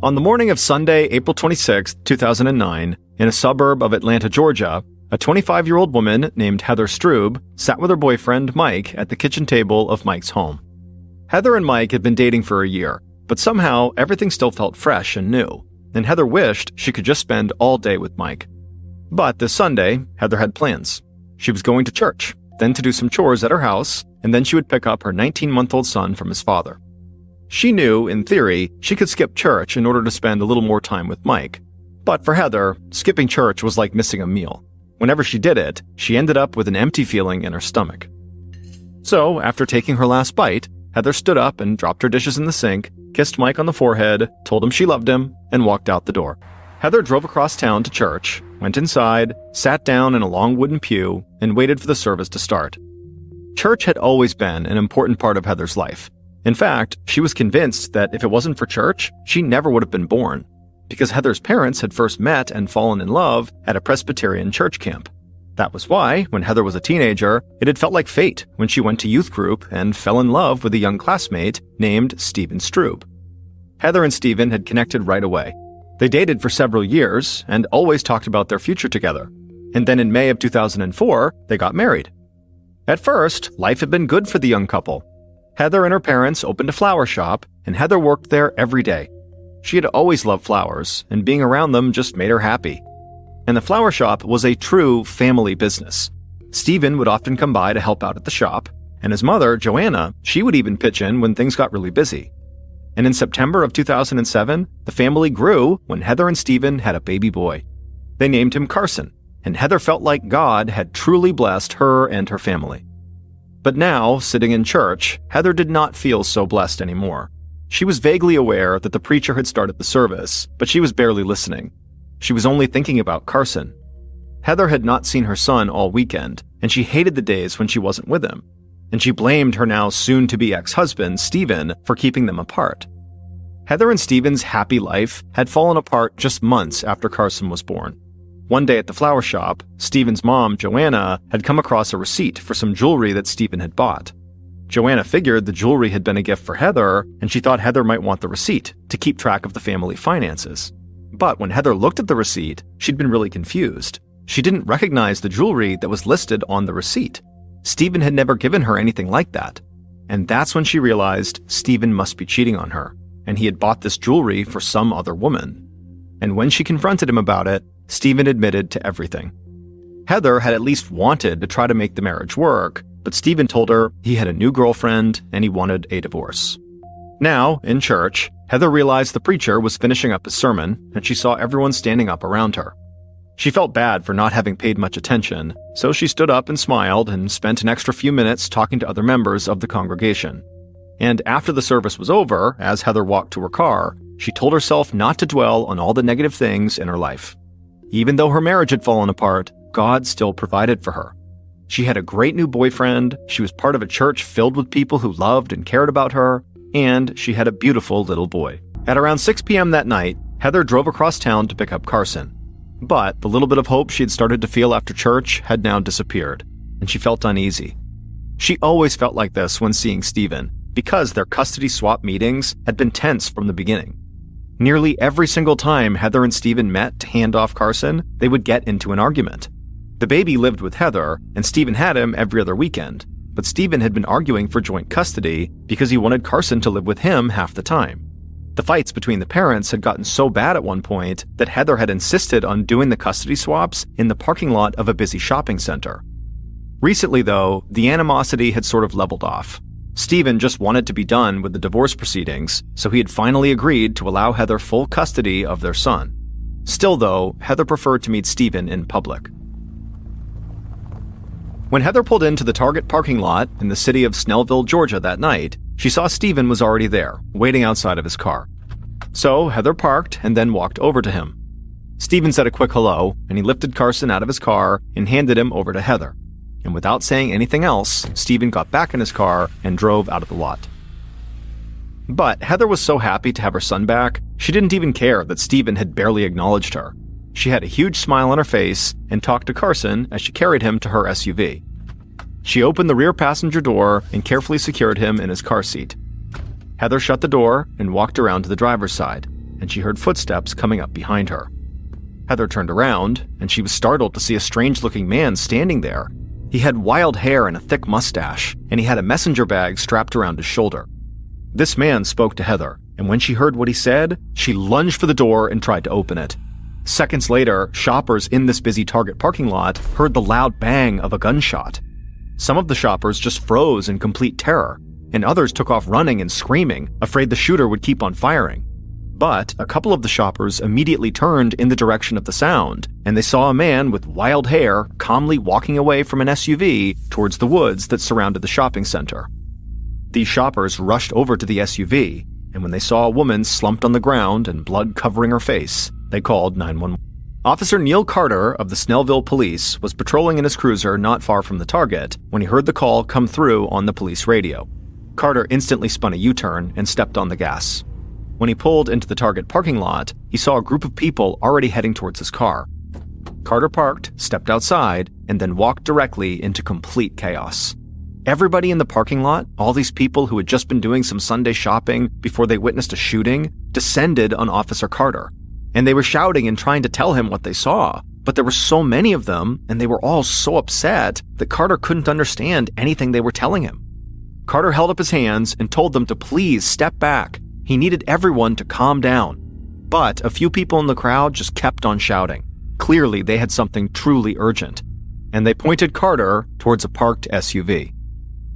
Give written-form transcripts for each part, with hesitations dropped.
On the morning of Sunday, April 26, 2009, in a suburb of Atlanta, Georgia, a 25-year-old woman named Heather Strube sat with her boyfriend, Mike, at the kitchen table of Mike's home. Heather and Mike had been dating for a year, but somehow everything still felt fresh and new, and Heather wished she could just spend all day with Mike. But this Sunday, Heather had plans. She was going to church, then to do some chores at her house, and then she would pick up her 19-month-old son from his father. She knew, in theory, she could skip church in order to spend a little more time with Mike. But for Heather, skipping church was like missing a meal. Whenever she did it, she ended up with an empty feeling in her stomach. So, after taking her last bite, Heather stood up and dropped her dishes in the sink, kissed Mike on the forehead, told him she loved him, and walked out the door. Heather drove across town to church, went inside, sat down in a long wooden pew, and waited for the service to start. Church had always been an important part of Heather's life. In fact, she was convinced that if it wasn't for church, she never would have been born, because Heather's parents had first met and fallen in love at a Presbyterian church camp. That was why, when Heather was a teenager, it had felt like fate when she went to youth group and fell in love with a young classmate named Stephen Strube. Heather and Stephen had connected right away. They dated for several years and always talked about their future together. And then in May of 2004, they got married. At first, life had been good for the young couple. Heather and her parents opened a flower shop, and Heather worked there every day. She had always loved flowers, and being around them just made her happy. And the flower shop was a true family business. Stephen would often come by to help out at the shop, and his mother, Joanna, she would even pitch in when things got really busy. And in September of 2007, the family grew when Heather and Stephen had a baby boy. They named him Carson, and Heather felt like God had truly blessed her and her family. But now, sitting in church, Heather did not feel so blessed anymore. She was vaguely aware that the preacher had started the service, but she was barely listening. She was only thinking about Carson. Heather had not seen her son all weekend, and she hated the days when she wasn't with him. And she blamed her now soon-to-be ex-husband, Stephen, for keeping them apart. Heather and Stephen's happy life had fallen apart just months after Carson was born. One day at the flower shop, Stephen's mom, Joanna, had come across a receipt for some jewelry that Stephen had bought. Joanna figured the jewelry had been a gift for Heather, and she thought Heather might want the receipt to keep track of the family finances. But when Heather looked at the receipt, she'd been really confused. She didn't recognize the jewelry that was listed on the receipt. Stephen had never given her anything like that. And that's when she realized Stephen must be cheating on her, and he had bought this jewelry for some other woman. And when she confronted him about it, Stephen admitted to everything. Heather had at least wanted to try to make the marriage work, but Stephen told her he had a new girlfriend and he wanted a divorce. Now, in church, Heather realized the preacher was finishing up his sermon, and she saw everyone standing up around her. She felt bad for not having paid much attention, so she stood up and smiled and spent an extra few minutes talking to other members of the congregation. And after the service was over, as Heather walked to her car, she told herself not to dwell on all the negative things in her life. Even though her marriage had fallen apart, God still provided for her. She had a great new boyfriend, she was part of a church filled with people who loved and cared about her, and she had a beautiful little boy. At around 6 p.m. that night, Heather drove across town to pick up Carson. But the little bit of hope she had started to feel after church had now disappeared, and she felt uneasy. She always felt like this when seeing Stephen, because their custody swap meetings had been tense from the beginning. Nearly every single time Heather and Stephen met to hand off Carson, they would get into an argument. The baby lived with Heather, and Stephen had him every other weekend, but Stephen had been arguing for joint custody because he wanted Carson to live with him half the time. The fights between the parents had gotten so bad at one point that Heather had insisted on doing the custody swaps in the parking lot of a busy shopping center. Recently, though, the animosity had sort of leveled off. Stephen just wanted to be done with the divorce proceedings, so he had finally agreed to allow Heather full custody of their son. Still, though, Heather preferred to meet Stephen in public. When Heather pulled into the Target parking lot in the city of Snellville, Georgia that night, she saw Stephen was already there, waiting outside of his car. So Heather parked and then walked over to him. Stephen said a quick hello, and he lifted Carson out of his car and handed him over to Heather. And without saying anything else, Stephen got back in his car and drove out of the lot. But Heather was so happy to have her son back, she didn't even care that Stephen had barely acknowledged her. She had a huge smile on her face and talked to Carson as she carried him to her SUV. She opened the rear passenger door and carefully secured him in his car seat. Heather shut the door and walked around to the driver's side. and she heard footsteps coming up behind her. Heather turned around, and she was startled to see a strange-looking man standing there. He had wild hair and a thick mustache, and he had a messenger bag strapped around his shoulder. This man spoke to Heather, and when she heard what he said, she lunged for the door and tried to open it. Seconds later, shoppers in this busy Target parking lot heard the loud bang of a gunshot. Some of the shoppers just froze in complete terror, and others took off running and screaming, afraid the shooter would keep on firing. But a couple of the shoppers immediately turned in the direction of the sound, and they saw a man with wild hair calmly walking away from an SUV towards the woods that surrounded the shopping center. These shoppers rushed over to the SUV, and when they saw a woman slumped on the ground and blood covering her face, they called 911. Officer Neil Carter of the Snellville Police was patrolling in his cruiser not far from the target when he heard the call come through on the police radio. Carter instantly spun a U-turn and stepped on the gas. When he pulled into the Target parking lot, he saw a group of people already heading towards his car. Carter parked, stepped outside, and then walked directly into complete chaos. Everybody in the parking lot, all these people who had just been doing some Sunday shopping before they witnessed a shooting, descended on Officer Carter. And they were shouting and trying to tell him what they saw. But there were so many of them, and they were all so upset that Carter couldn't understand anything they were telling him. Carter held up his hands and told them to please step back. He needed everyone to calm down. But a few people in the crowd just kept on shouting. Clearly, they had something truly urgent. And they pointed Carter towards a parked SUV.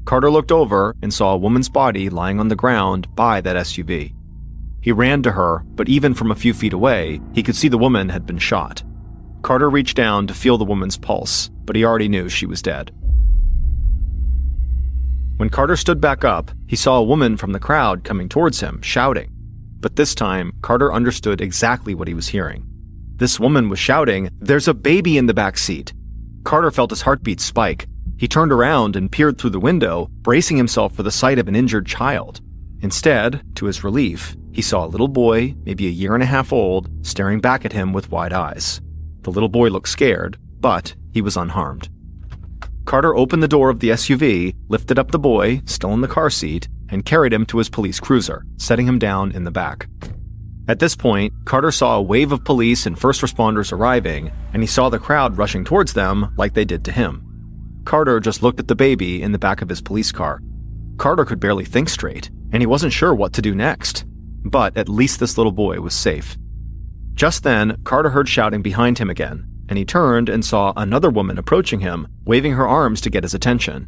Carter looked over and saw a woman's body lying on the ground by that SUV. He ran to her, but even from a few feet away, he could see the woman had been shot. Carter reached down to feel the woman's pulse, but he already knew she was dead. When Carter stood back up, he saw a woman from the crowd coming towards him, shouting. But this time, Carter understood exactly what he was hearing. This woman was shouting, "There's a baby in the back seat." Carter felt his heartbeat spike. He turned around and peered through the window, bracing himself for the sight of an injured child. Instead, to his relief, he saw a little boy, maybe a year and a half old, staring back at him with wide eyes. The little boy looked scared, but he was unharmed. Carter opened the door of the SUV, lifted up the boy, still in the car seat, and carried him to his police cruiser, setting him down in the back. At this point, Carter saw a wave of police and first responders arriving, and he saw the crowd rushing towards them like they did to him. Carter just looked at the baby in the back of his police car. Carter could barely think straight, and he wasn't sure what to do next. But at least this little boy was safe. Just then, Carter heard shouting behind him again, and he turned and saw another woman approaching him, waving her arms to get his attention.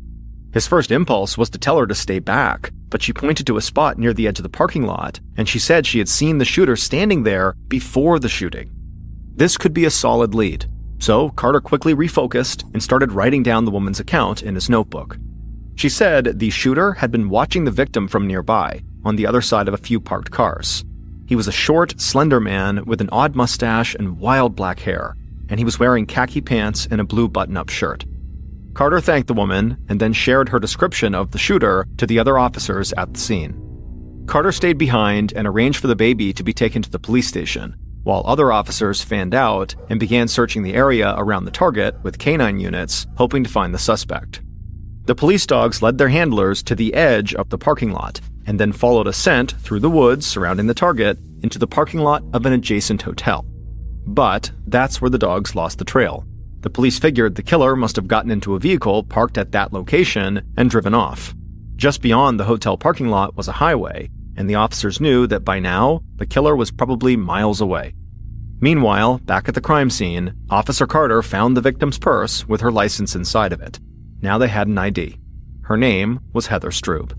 His first impulse was to tell her to stay back, but she pointed to a spot near the edge of the parking lot, and she said she had seen the shooter standing there before the shooting. This could be a solid lead, so Carter quickly refocused and started writing down the woman's account in his notebook. She said the shooter had been watching the victim from nearby, on the other side of a few parked cars. He was a short, slender man with an odd mustache and wild black hair, and he was wearing khaki pants and a blue button-up shirt. Carter thanked the woman and then shared her description of the shooter to the other officers at the scene. Carter stayed behind and arranged for the baby to be taken to the police station, while other officers fanned out and began searching the area around the target with canine units, hoping to find the suspect. The police dogs led their handlers to the edge of the parking lot, and then followed a scent through the woods surrounding the target into the parking lot of an adjacent hotel. But that's where the dogs lost the trail. The police figured the killer must have gotten into a vehicle parked at that location and driven off. Just beyond the hotel parking lot was a highway, and the officers knew that by now, the killer was probably miles away. Meanwhile, back at the crime scene, Officer Carter found the victim's purse with her license inside of it. Now they had an ID. Her name was Heather Strube.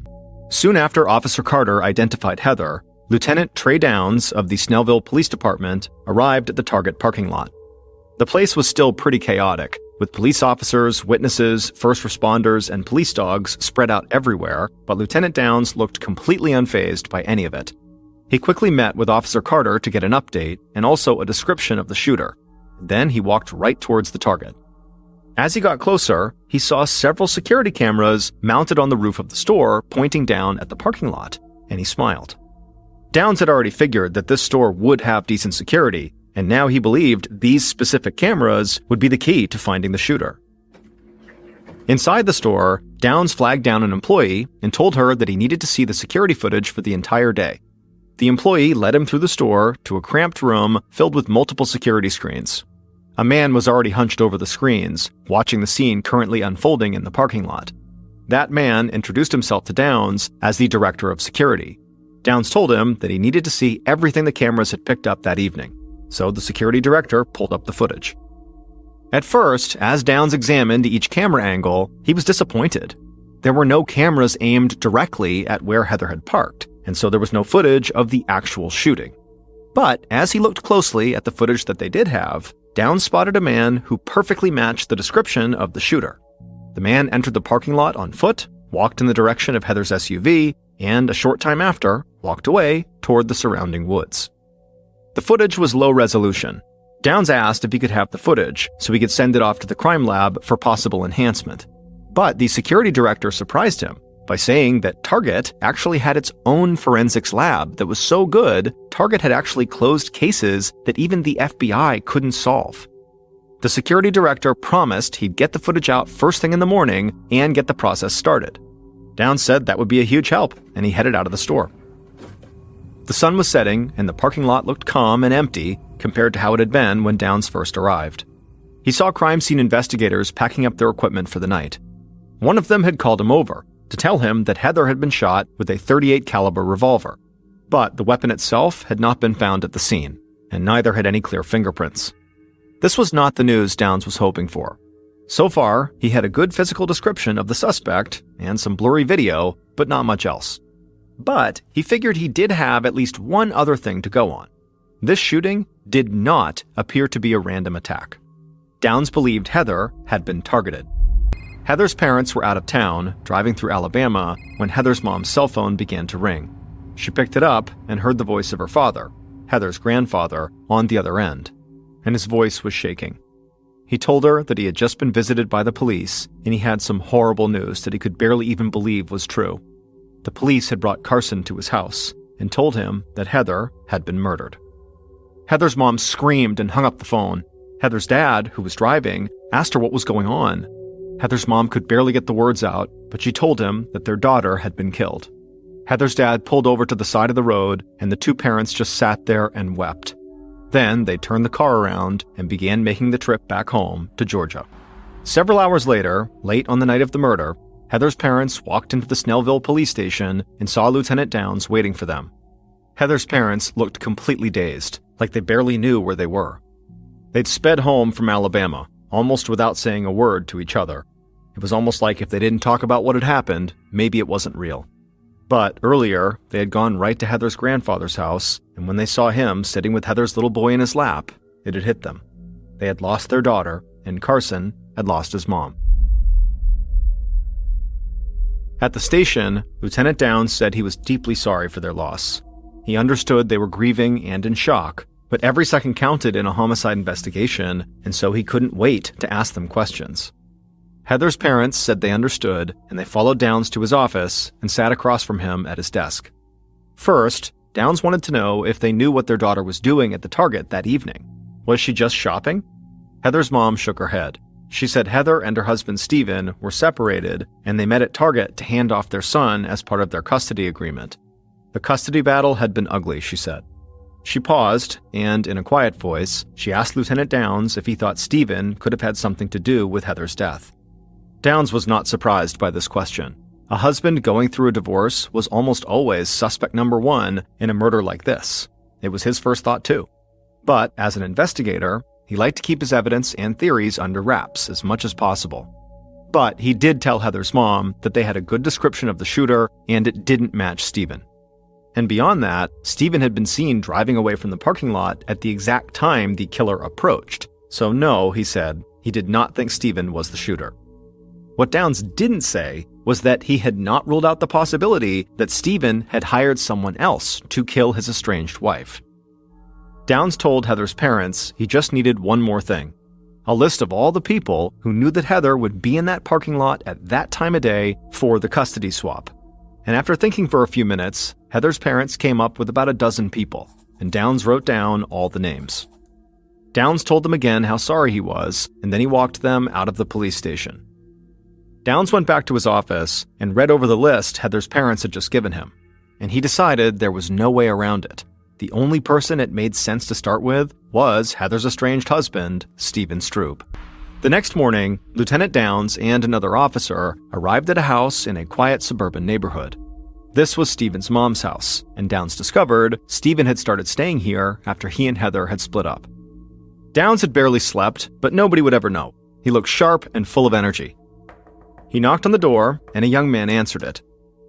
Soon after Officer Carter identified Heather, Lieutenant Trey Downs of the Snellville Police Department arrived at the Target parking lot. The place was still pretty chaotic, with police officers, witnesses, first responders, and police dogs spread out everywhere, but Lieutenant Downs looked completely unfazed by any of it. He quickly met with Officer Carter to get an update and also a description of the shooter. Then he walked right towards the target. As he got closer, he saw several security cameras mounted on the roof of the store pointing down at the parking lot, and he smiled. Downs had already figured that this store would have decent security, and now he believed these specific cameras would be the key to finding the shooter. Inside the store, Downs flagged down an employee and told her that he needed to see the security footage for the entire day. The employee led him through the store to a cramped room filled with multiple security screens. A man was already hunched over the screens, watching the scene currently unfolding in the parking lot. That man introduced himself to Downs as the director of security. Downs told him that he needed to see everything the cameras had picked up that evening, so the security director pulled up the footage. At first, as Downs examined each camera angle, he was disappointed. There were no cameras aimed directly at where Heather had parked, and so there was no footage of the actual shooting. But as he looked closely at the footage that they did have, Downs spotted a man who perfectly matched the description of the shooter. The man entered the parking lot on foot, walked in the direction of Heather's SUV, and a short time after, walked away toward the surrounding woods. The footage was low resolution. Downs asked if he could have the footage so he could send it off to the crime lab for possible enhancement. But the security director surprised him by saying that Target actually had its own forensics lab that was so good, Target had actually closed cases that even the FBI couldn't solve. The security director promised he'd get the footage out first thing in the morning and get the process started. Downs said that would be a huge help, and he headed out of the store. The sun was setting, and the parking lot looked calm and empty compared to how it had been when Downs first arrived. He saw crime scene investigators packing up their equipment for the night. One of them had called him over to tell him that Heather had been shot with a .38 caliber revolver, but the weapon itself had not been found at the scene, and neither had any clear fingerprints. This was not the news Downs was hoping for. So far, he had a good physical description of the suspect and some blurry video, but not much else. But he figured he did have at least one other thing to go on. This shooting did not appear to be a random attack. Downs believed Heather had been targeted. Heather's parents were out of town, driving through Alabama, when Heather's mom's cell phone began to ring. She picked it up and heard the voice of her father, Heather's grandfather, on the other end, and his voice was shaking. He told her that he had just been visited by the police, and he had some horrible news that he could barely even believe was true. The police had brought Carson to his house and told him that Heather had been murdered. Heather's mom screamed and hung up the phone. Heather's dad, who was driving, asked her what was going on. Heather's mom could barely get the words out, but she told him that their daughter had been killed. Heather's dad pulled over to the side of the road, and the two parents just sat there and wept. Then they turned the car around and began making the trip back home to Georgia. Several hours later, late on the night of the murder, Heather's parents walked into the Snellville police station and saw Lieutenant Downs waiting for them. Heather's parents looked completely dazed, like they barely knew where they were. They'd sped home from Alabama, almost without saying a word to each other. It was almost like if they didn't talk about what had happened, maybe it wasn't real. But earlier, they had gone right to Heather's grandfather's house, and when they saw him sitting with Heather's little boy in his lap, it had hit them. They had lost their daughter, and Carson had lost his mom. At the station, Lieutenant Downs said he was deeply sorry for their loss. He understood they were grieving and in shock, but every second counted in a homicide investigation, and so he couldn't wait to ask them questions. Heather's parents said they understood, and they followed Downs to his office and sat across from him at his desk. First, Downs wanted to know if they knew what their daughter was doing at the Target that evening. Was she just shopping? Heather's mom shook her head. She said Heather and her husband Stephen were separated, and they met at Target to hand off their son as part of their custody agreement. The custody battle had been ugly, she said. She paused, and in a quiet voice, she asked Lieutenant Downs if he thought Stephen could have had something to do with Heather's death. Downs was not surprised by this question. A husband going through a divorce was almost always suspect number one in a murder like this. It was his first thought too. But as an investigator, he liked to keep his evidence and theories under wraps as much as possible. But he did tell Heather's mom that they had a good description of the shooter and it didn't match Stephen. And beyond that, Stephen had been seen driving away from the parking lot at the exact time the killer approached. So no, he said, he did not think Stephen was the shooter. What Downs didn't say was that he had not ruled out the possibility that Stephen had hired someone else to kill his estranged wife. Downs told Heather's parents he just needed one more thing: a list of all the people who knew that Heather would be in that parking lot at that time of day for the custody swap. And after thinking for a few minutes, Heather's parents came up with about a dozen people, and Downs wrote down all the names. Downs told them again how sorry he was, and then he walked them out of the police station. Downs went back to his office and read over the list Heather's parents had just given him. and he decided there was no way around it. The only person it made sense to start with was Heather's estranged husband, Stephen Strube. The next morning, Lieutenant Downs and another officer arrived at a house in a quiet suburban neighborhood. This was Stephen's mom's house, and Downs discovered Stephen had started staying here after he and Heather had split up. Downs had barely slept, but nobody would ever know. He looked sharp and full of energy. He knocked on the door, and a young man answered it.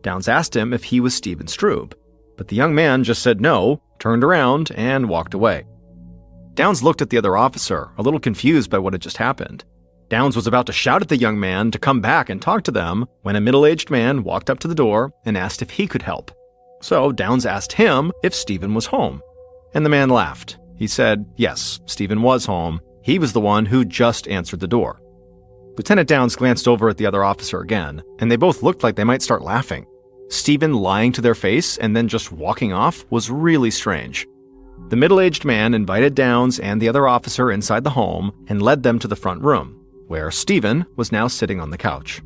Downs asked him if he was Stephen Strube, but the young man just said no, turned around, and walked away. Downs looked at the other officer, a little confused by what had just happened. Downs was about to shout at the young man to come back and talk to them when a middle-aged man walked up to the door and asked if he could help. So Downs asked him if Stephen was home, and the man laughed. He said, yes, Stephen was home. He was the one who just answered the door. Lieutenant Downs glanced over at the other officer again, and they both looked like they might start laughing. Stephen lying to their face and then just walking off was really strange. The middle-aged man invited Downs and the other officer inside the home and led them to the front room, where Stephen was now sitting on the couch.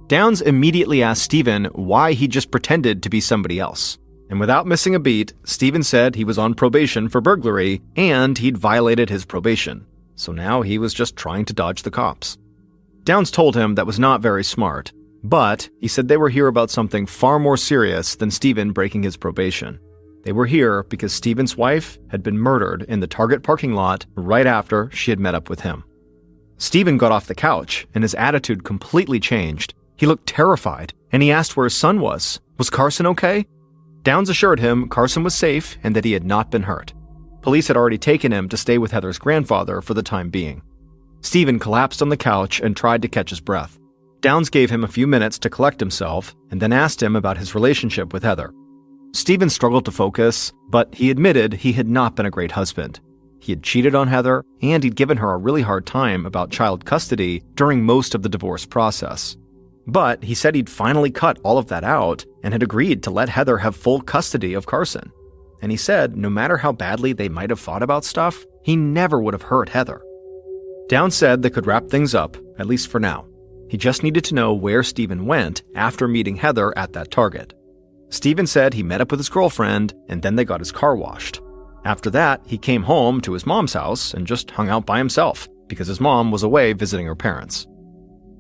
Downs immediately asked Stephen why he just pretended to be somebody else. And without missing a beat, Stephen said he was on probation for burglary and he'd violated his probation. So now he was just trying to dodge the cops. Downs told him that was not very smart, but he said they were here about something far more serious than Stephen breaking his probation. They were here because Stephen's wife had been murdered in the Target parking lot right after she had met up with him. Stephen got off the couch, and his attitude completely changed. He looked terrified, and he asked where his son was. Was Carson okay? Downs assured him Carson was safe and that he had not been hurt. Police had already taken him to stay with Heather's grandfather for the time being. Stephen collapsed on the couch and tried to catch his breath. Downs gave him a few minutes to collect himself and then asked him about his relationship with Heather. Stephen struggled to focus, but he admitted he had not been a great husband. He had cheated on Heather, and he'd given her a really hard time about child custody during most of the divorce process. But he said he'd finally cut all of that out and had agreed to let Heather have full custody of Carson. And he said no matter how badly they might have fought about stuff, he never would have hurt Heather. Downs said they could wrap things up, at least for now. He just needed to know where Stephen went after meeting Heather at that Target. Stephen said he met up with his girlfriend, and then they got his car washed. After that, he came home to his mom's house and just hung out by himself, because his mom was away visiting her parents.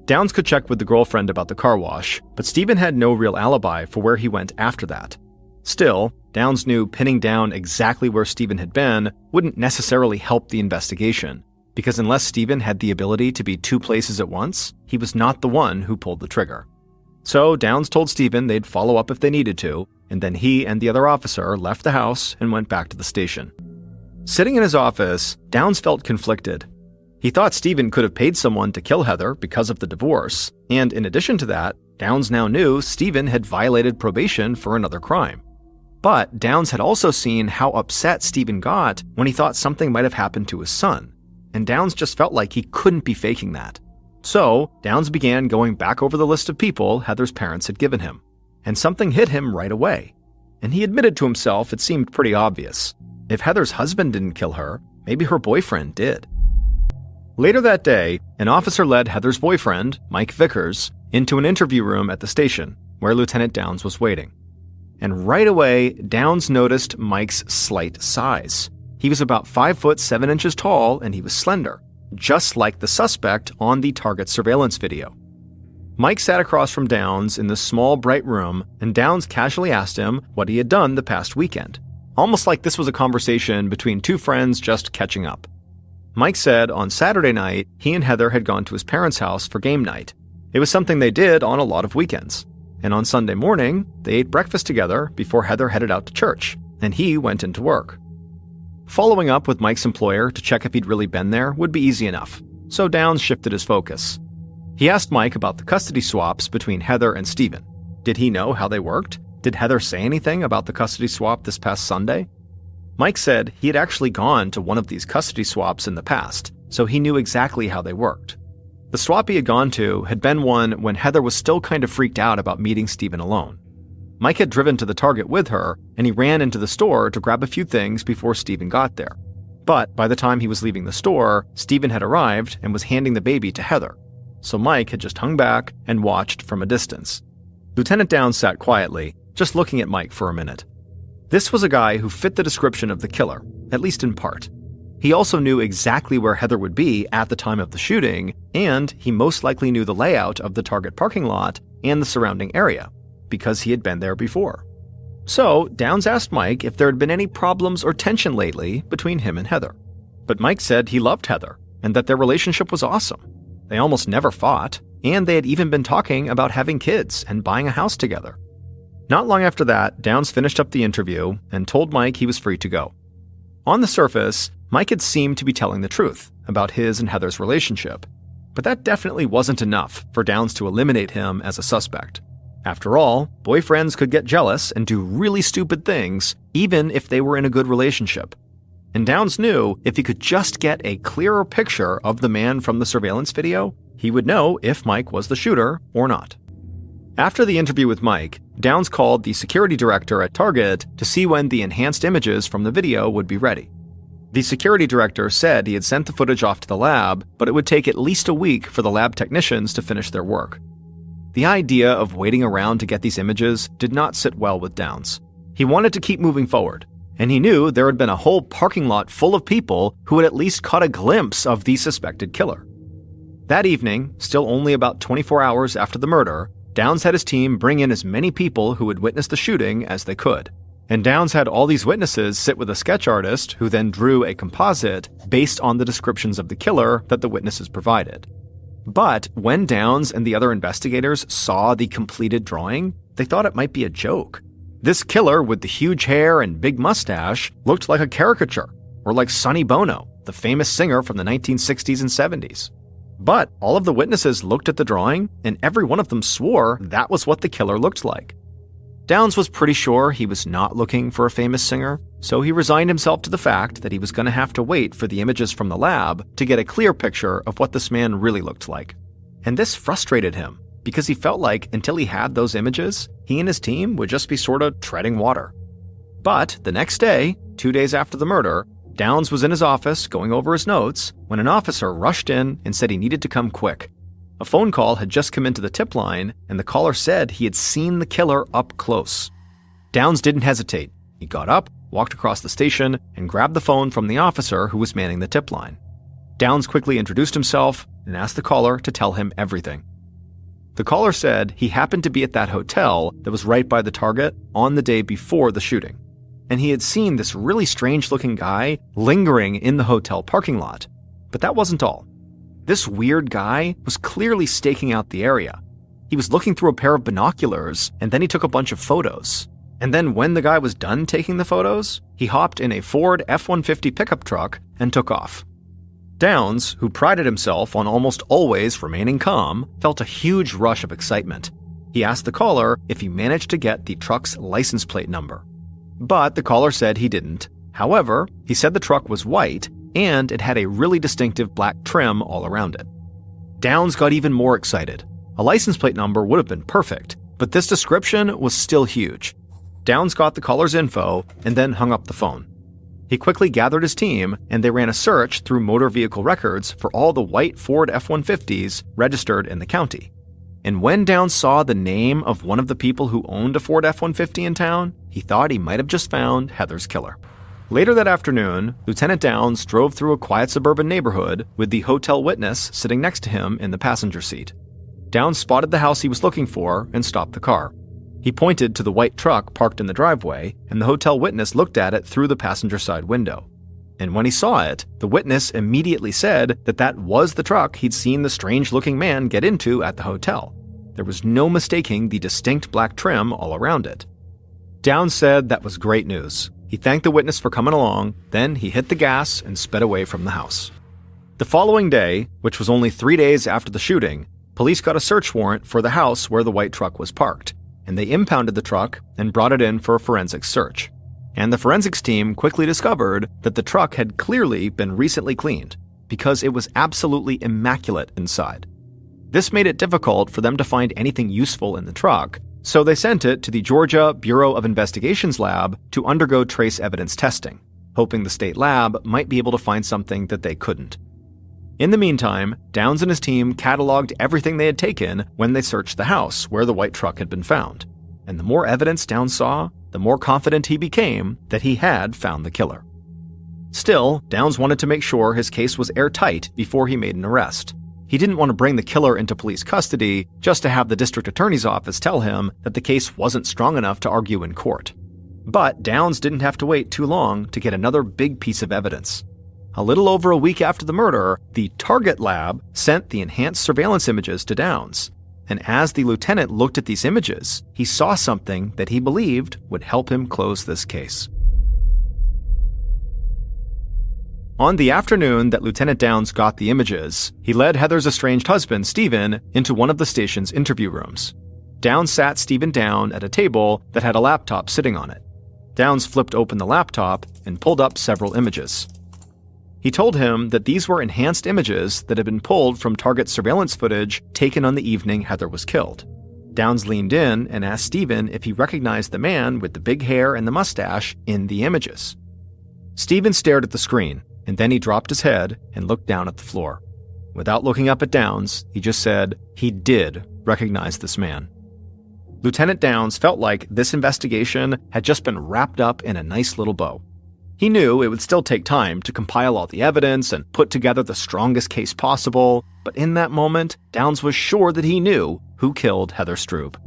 Downs could check with the girlfriend about the car wash, but Stephen had no real alibi for where he went after that. Still, Downs knew pinning down exactly where Stephen had been wouldn't necessarily help the investigation, because unless Stephen had the ability to be two places at once, he was not the one who pulled the trigger. So Downs told Stephen they'd follow up if they needed to, and then he and the other officer left the house and went back to the station. Sitting in his office, Downs felt conflicted. He thought Stephen could have paid someone to kill Heather because of the divorce, and in addition to that, Downs now knew Stephen had violated probation for another crime. But Downs had also seen how upset Stephen got when he thought something might have happened to his son, and Downs just felt like he couldn't be faking that. So, Downs began going back over the list of people Heather's parents had given him, and something hit him right away. And he admitted to himself it seemed pretty obvious. If Heather's husband didn't kill her, maybe her boyfriend did. Later that day, an officer led Heather's boyfriend, Mike Vickers, into an interview room at the station, where Lieutenant Downs was waiting. And right away, Downs noticed Mike's slight size. He was about 5'7" tall, and he was slender, just like the suspect on the Target surveillance video. Mike sat across from Downs in the small, bright room, and Downs casually asked him what he had done the past weekend, almost like this was a conversation between two friends just catching up. Mike said on Saturday night, he and Heather had gone to his parents' house for game night. It was something they did on a lot of weekends. And on Sunday morning, they ate breakfast together before Heather headed out to church, and he went into work. Following up with Mike's employer to check if he'd really been there would be easy enough, so Downs shifted his focus. He asked Mike about the custody swaps between Heather and Stephen. Did he know how they worked? Did Heather say anything about the custody swap this past Sunday? Mike said he had actually gone to one of these custody swaps in the past, so he knew exactly how they worked. The swap he had gone to had been one when Heather was still kind of freaked out about meeting Stephen alone. Mike had driven to the Target with her, and he ran into the store to grab a few things before Stephen got there. But by the time he was leaving the store, Stephen had arrived and was handing the baby to Heather. So Mike had just hung back and watched from a distance. Lieutenant Downs sat quietly, just looking at Mike for a minute. This was a guy who fit the description of the killer, at least in part. He also knew exactly where Heather would be at the time of the shooting, and he most likely knew the layout of the Target parking lot and the surrounding area, because he had been there before. So, Downs asked Mike if there had been any problems or tension lately between him and Heather. But Mike said he loved Heather, and that their relationship was awesome. They almost never fought, and they had even been talking about having kids and buying a house together. Not long after that, Downs finished up the interview and told Mike he was free to go. On the surface, Mike had seemed to be telling the truth about his and Heather's relationship, but that definitely wasn't enough for Downs to eliminate him as a suspect. After all, boyfriends could get jealous and do really stupid things, even if they were in a good relationship. And Downs knew if he could just get a clearer picture of the man from the surveillance video, he would know if Mike was the shooter or not. After the interview with Mike, Downs called the security director at Target to see when the enhanced images from the video would be ready. The security director said he had sent the footage off to the lab, but it would take at least a week for the lab technicians to finish their work. The idea of waiting around to get these images did not sit well with Downs. He wanted to keep moving forward, and he knew there had been a whole parking lot full of people who had at least caught a glimpse of the suspected killer. That evening, still only about 24 hours after the murder, Downs had his team bring in as many people who had witnessed the shooting as they could. And Downs had all these witnesses sit with a sketch artist who then drew a composite based on the descriptions of the killer that the witnesses provided. But when Downs and the other investigators saw the completed drawing, they thought it might be a joke. This killer with the huge hair and big mustache looked like a caricature, or like Sonny Bono, the famous singer from the 1960s and 70s. But all of the witnesses looked at the drawing, and every one of them swore that was what the killer looked like. Downs was pretty sure he was not looking for a famous singer, so he resigned himself to the fact that he was going to have to wait for the images from the lab to get a clear picture of what this man really looked like. And this frustrated him, because he felt like until he had those images, he and his team would just be sort of treading water. But the next day, 2 days after the murder, Downs was in his office going over his notes when an officer rushed in and said he needed to come quick. A phone call had just come into the tip line, and the caller said he had seen the killer up close. Downs didn't hesitate. He got up, walked across the station, and grabbed the phone from the officer who was manning the tip line. Downs quickly introduced himself and asked the caller to tell him everything. The caller said he happened to be at that hotel that was right by the Target on the day before the shooting, and he had seen this really strange-looking guy lingering in the hotel parking lot. But that wasn't all. This weird guy was clearly staking out the area. He was looking through a pair of binoculars, and then he took a bunch of photos. And then when the guy was done taking the photos, he hopped in a Ford F-150 pickup truck and took off. Downs, who prided himself on almost always remaining calm, felt a huge rush of excitement. He asked the caller if he managed to get the truck's license plate number. But the caller said he didn't. However, he said the truck was white, and it had a really distinctive black trim all around it. Downs got even more excited. A license plate number would have been perfect, but this description was still huge. Downs got the caller's info and then hung up the phone. He quickly gathered his team, and they ran a search through motor vehicle records for all the white Ford F-150s registered in the county. And when Downs saw the name of one of the people who owned a Ford F-150 in town, he thought he might have just found Heather's killer. Later that afternoon, Lieutenant Downs drove through a quiet suburban neighborhood with the hotel witness sitting next to him in the passenger seat. Downs spotted the house he was looking for and stopped the car. He pointed to the white truck parked in the driveway, and the hotel witness looked at it through the passenger side window. And when he saw it, the witness immediately said that that was the truck he'd seen the strange-looking man get into at the hotel. There was no mistaking the distinct black trim all around it. Downs said that was great news. He thanked the witness for coming along, then he hit the gas and sped away from the house. The following day, which was only 3 days after the shooting, police got a search warrant for the house where the white truck was parked, and they impounded the truck and brought it in for a forensics search. And the forensics team quickly discovered that the truck had clearly been recently cleaned, because it was absolutely immaculate inside. This made it difficult for them to find anything useful in the truck, so they sent it to the Georgia Bureau of Investigation's lab to undergo trace evidence testing, hoping the state lab might be able to find something that they couldn't. In the meantime, Downs and his team cataloged everything they had taken when they searched the house where the white truck had been found. and the more evidence Downs saw, the more confident he became that he had found the killer. Still, Downs wanted to make sure his case was airtight before he made an arrest. He didn't want to bring the killer into police custody just to have the district attorney's office tell him that the case wasn't strong enough to argue in court. But Downs didn't have to wait too long to get another big piece of evidence. A little over a week after the murder, the Target lab sent the enhanced surveillance images to Downs. And as the lieutenant looked at these images, he saw something that he believed would help him close this case. On the afternoon that Lieutenant Downs got the images, he led Heather's estranged husband, Stephen, into one of the station's interview rooms. Downs sat Stephen down at a table that had a laptop sitting on it. Downs flipped open the laptop and pulled up several images. He told him that these were enhanced images that had been pulled from Target surveillance footage taken on the evening Heather was killed. Downs leaned in and asked Stephen if he recognized the man with the big hair and the mustache in the images. Stephen stared at the screen, and then he dropped his head and looked down at the floor. Without looking up at Downs, he just said he did recognize this man. Lieutenant Downs felt like this investigation had just been wrapped up in a nice little bow. He knew it would still take time to compile all the evidence and put together the strongest case possible, but in that moment, Downs was sure that he knew who killed Heather Strube.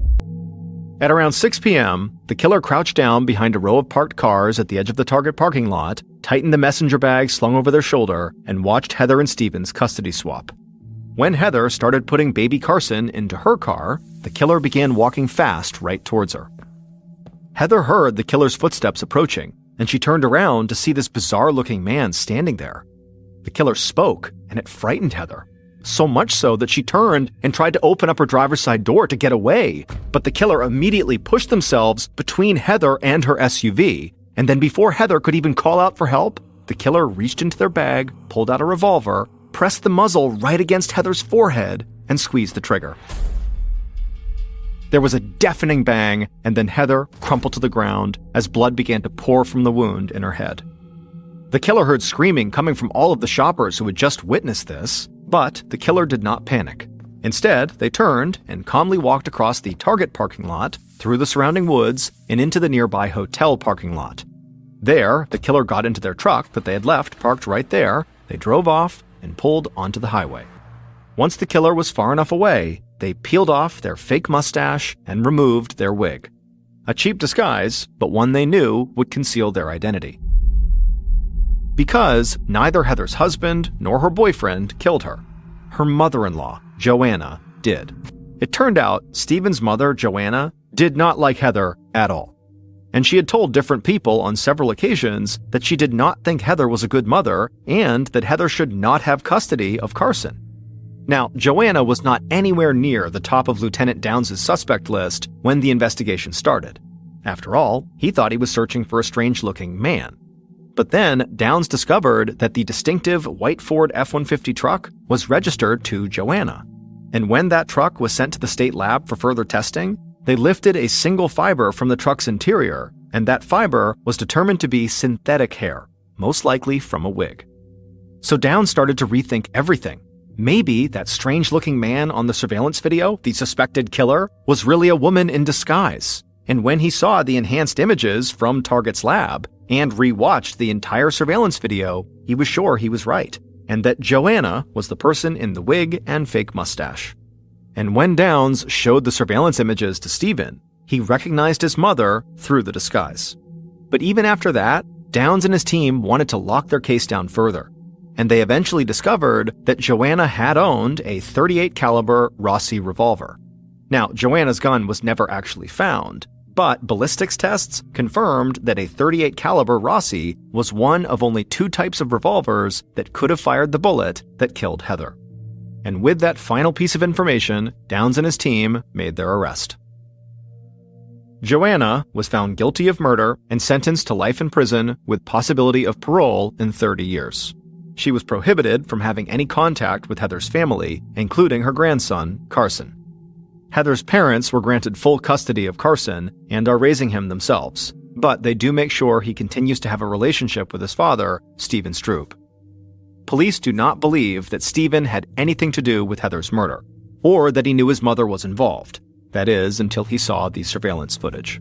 At around 6 p.m., the killer crouched down behind a row of parked cars at the edge of the Target parking lot, tightened the messenger bag slung over their shoulder, and watched Heather and Stephen's custody swap. When Heather started putting baby Carson into her car, the killer began walking fast right towards her. Heather heard the killer's footsteps approaching, and she turned around to see this bizarre-looking man standing there. The killer spoke, and it frightened Heather. So much so that she turned and tried to open up her driver's side door to get away, but the killer immediately pushed themselves between Heather and her SUV, and then before Heather could even call out for help, the killer reached into their bag, pulled out a revolver, pressed the muzzle right against Heather's forehead, and squeezed the trigger. There was a deafening bang, and then Heather crumpled to the ground as blood began to pour from the wound in her head. The killer heard screaming coming from all of the shoppers who had just witnessed this, but the killer did not panic. Instead, they turned and calmly walked across the Target parking lot, through the surrounding woods, and into the nearby hotel parking lot. There, the killer got into their truck that they had left parked right there, they drove off, and pulled onto the highway. Once the killer was far enough away, they peeled off their fake mustache and removed their wig. A cheap disguise, but one they knew would conceal their identity. Because neither Heather's husband nor her boyfriend killed her. Her mother-in-law, Joanna, did. It turned out Stephen's mother, Joanna, did not like Heather at all. And she had told different people on several occasions that she did not think Heather was a good mother and that Heather should not have custody of Carson. Now, Joanna was not anywhere near the top of Lieutenant Downs' suspect list when the investigation started. After all, he thought he was searching for a strange-looking man. But then, Downs discovered that the distinctive white Ford F-150 truck was registered to Joanna. And when that truck was sent to the state lab for further testing, they lifted a single fiber from the truck's interior, and that fiber was determined to be synthetic hair, most likely from a wig. So Downs started to rethink everything. Maybe that strange-looking man on the surveillance video, the suspected killer, was really a woman in disguise. And when he saw the enhanced images from Target's lab and rewatched the entire surveillance video, he was sure he was right, and that Joanna was the person in the wig and fake mustache. And when Downs showed the surveillance images to Stephen, he recognized his mother through the disguise. But even after that, Downs and his team wanted to lock their case down further, and they eventually discovered that Joanna had owned a .38 caliber Rossi revolver. Now, Joanna's gun was never actually found, but ballistics tests confirmed that a .38 caliber Rossi was one of only 2 types of revolvers that could have fired the bullet that killed Heather. And with that final piece of information, Downs and his team made their arrest. Joanna was found guilty of murder and sentenced to life in prison with possibility of parole in 30 years. She was prohibited from having any contact with Heather's family, including her grandson, Carson. Heather's parents were granted full custody of Carson and are raising him themselves, but they do make sure he continues to have a relationship with his father, Stephen Strube. Police do not believe that Stephen had anything to do with Heather's murder, or that he knew his mother was involved, That is, until he saw the surveillance footage.